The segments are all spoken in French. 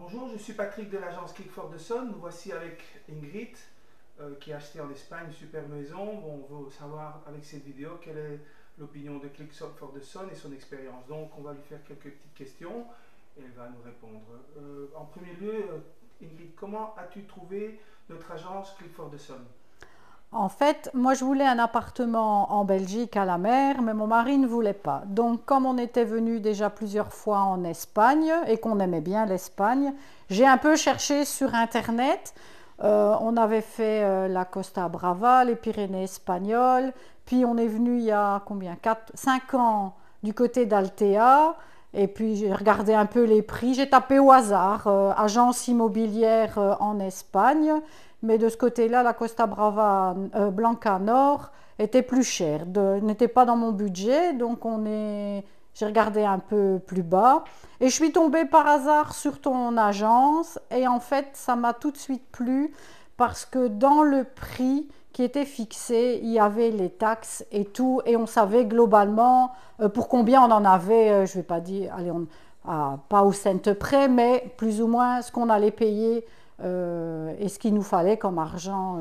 Bonjour, je suis Patrick de l'agence Click for the Sun. Nous voici avec Ingrid qui a acheté en Espagne une super maison. Bon, on veut savoir avec cette vidéo quelle est l'opinion de Click for the Sun et son expérience. Donc on va lui faire quelques petites questions et elle va nous répondre. En premier lieu, Ingrid, comment as-tu trouvé notre agence Click for the Sun? En fait, moi je voulais un appartement en Belgique à la mer, mais mon mari ne voulait pas. Donc comme on était venu déjà plusieurs fois en Espagne et qu'on aimait bien l'Espagne, j'ai un peu cherché sur Internet. On avait fait la Costa Brava, les Pyrénées espagnoles, puis on est venu il y a combien 4, 5 ans du côté d'Altea. Et puis j'ai regardé un peu les prix, j'ai tapé au hasard, agence immobilière en Espagne. Mais de ce côté-là, la Costa Brava Blanca Nord était plus chère, n'était pas dans mon budget, donc j'ai regardé un peu plus bas. Et je suis tombée par hasard sur ton agence, et en fait, ça m'a tout de suite plu, parce que dans le prix qui était fixé, il y avait les taxes et tout, et on savait globalement pour combien on en avait, je ne vais pas dire, allez, pas au cent près, mais plus ou moins ce qu'on allait payer et ce qu'il nous fallait comme argent.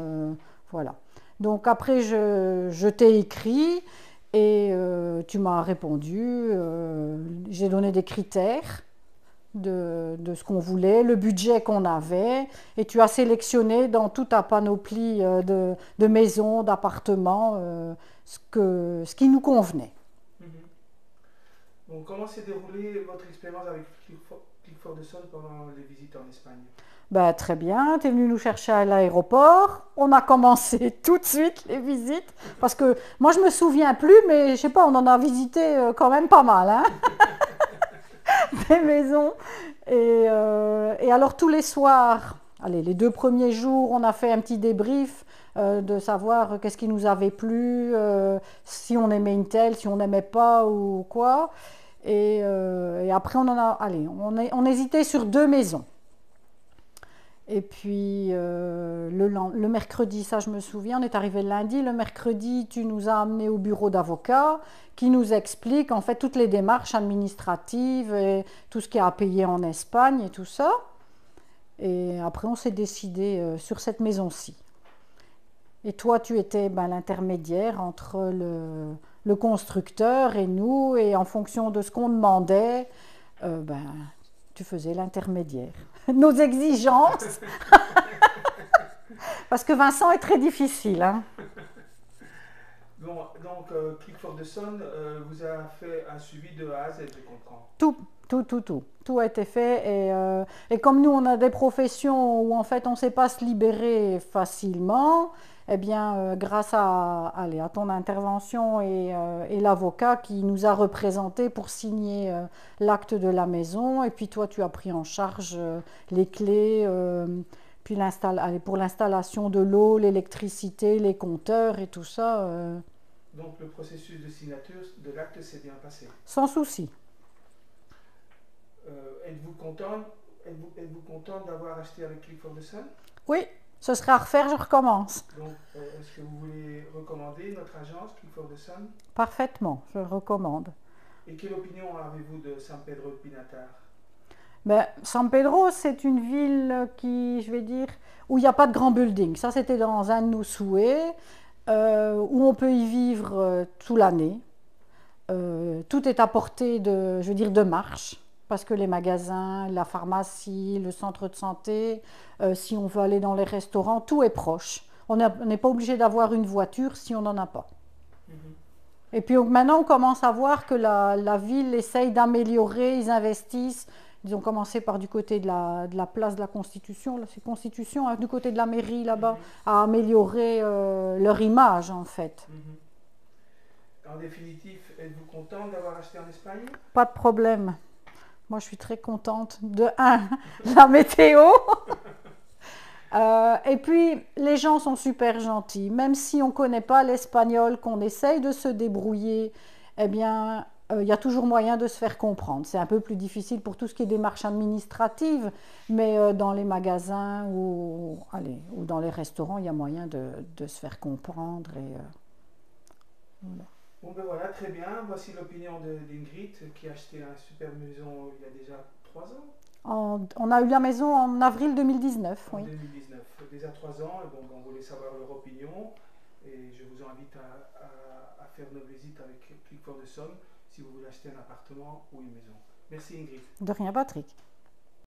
Voilà. Donc après, je t'ai écrit et tu m'as répondu. J'ai donné des critères de ce qu'on voulait, le budget qu'on avait, et tu as sélectionné dans toute ta panoplie de maisons, d'appartements, ce qui nous convenait. Mhm. Donc, comment s'est déroulée votre expérience avec Click for the Sun pendant les visites en Espagne? Ben, très bien, tu es venu nous chercher à l'aéroport. On a commencé tout de suite les visites. Parce que moi, je me souviens plus, mais je sais pas, on en a visité quand même pas mal, hein, des maisons. Et alors, tous les soirs, allez, les 2 premiers jours, on a fait un petit débrief de savoir qu'est-ce qui nous avait plu, si on aimait une telle, si on n'aimait pas ou quoi. Et après, allez, on hésitait sur 2 maisons. Et puis le mercredi, ça je me souviens, on est arrivé le lundi. Le mercredi, tu nous as amenés au bureau d'avocat qui nous explique en fait toutes les démarches administratives et tout ce qu'il y a à payer en Espagne et tout ça. Et après, on s'est décidé sur cette maison-ci. Et toi, tu étais l'intermédiaire entre le constructeur et nous, et en fonction de ce qu'on demandait, ben, tu faisais l'intermédiaire. Nos exigences, parce que Vincent est très difficile. Hein. Bon, donc, Click for the Sun vous a fait un suivi de A à Z, je comprends. Tout, tout a été fait. Et comme nous, on a des professions où en fait on ne sait pas se libérer facilement, eh bien, grâce allez, à ton intervention et l'avocat qui nous a représentés pour signer l'acte de la maison, et puis toi, tu as pris en charge les clés, puis allez, pour l'installation de l'eau, l'électricité, les compteurs et tout ça, Donc, le processus de signature de l'acte s'est bien passé. sans souci. Êtes-vous content, êtes-vous content d'avoir acheté avec Click for the Sun? Oui, ce serait à refaire, je recommence. Donc, est-ce que vous voulez recommander notre agence Click for the Sun? Parfaitement, je recommande. Et quelle opinion avez-vous de San Pedro de Pinatar? Ben, San Pedro, c'est une ville qui, je vais dire, où il n'y a pas de grand building. Ça, c'était dans un de nos souhaits, où on peut y vivre toute l'année. Tout est à portée je veux dire, de marche, parce que les magasins, la pharmacie, le centre de santé, si on veut aller dans les restaurants, tout est proche. On n'est pas obligé d'avoir une voiture si on n'en a pas. Mhm. Et puis maintenant, on commence à voir que la ville essaye d'améliorer, ils investissent. Ils ont commencé par du côté de la place de la Constitution, là, c'est Constitution, hein, du côté de la mairie là-bas, Mhm. à améliorer leur image en fait. Mhm. En définitive, êtes-vous content d'avoir acheté en Espagne? Pas de problème. Moi, je suis très contente de la météo. Et puis, les gens sont super gentils. Même si on ne connaît pas l'espagnol, qu'on essaye de se débrouiller, eh bien, il y a toujours moyen de se faire comprendre. C'est un peu plus difficile pour tout ce qui est démarches administratives, mais dans les magasins allez, ou dans les restaurants, il y a moyen de se faire comprendre. Voilà. Bon ben voilà, très bien. Voici l'opinion d'Ingrid qui a acheté une super maison il y a déjà 3 ans. On a eu la maison en avril 2019, En oui. 2019, déjà 3 ans, et donc on voulait savoir leur opinion. Et je vous invite à faire nos visites avec Click for the Sun si vous voulez acheter un appartement ou une maison. Merci Ingrid. De rien, Patrick.